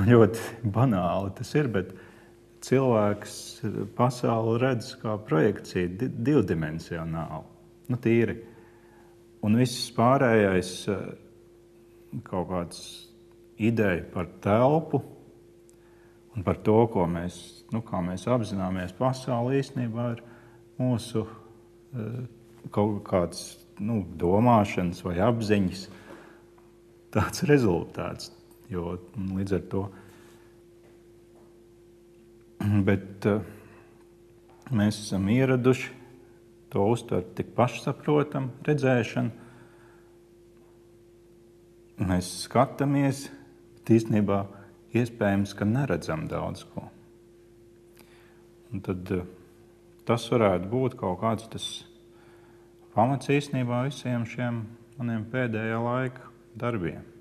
ļoti banāli tas ir, bet cilvēks pasauli redz kā projekciju divdimensionāli, tīri. Un viss pārējais kaut kāds ideja par telpu un par to, kā mēs apzināmies pasauli, īstenībā ir mūsu kaut kāds domāšanas vai apziņas tāds rezultāts. Jo līdz ar to bet mēs esam ieraduši to uztvert tik pašsaprotam redzēšanu. Mēs skatāmies, bet īstenībā iespējams, ka neredzam daudz ko. Un tad tas varētu būt kaut kāds tas pamats īstenībā visiem šiem maniem pēdējā laika darbiem.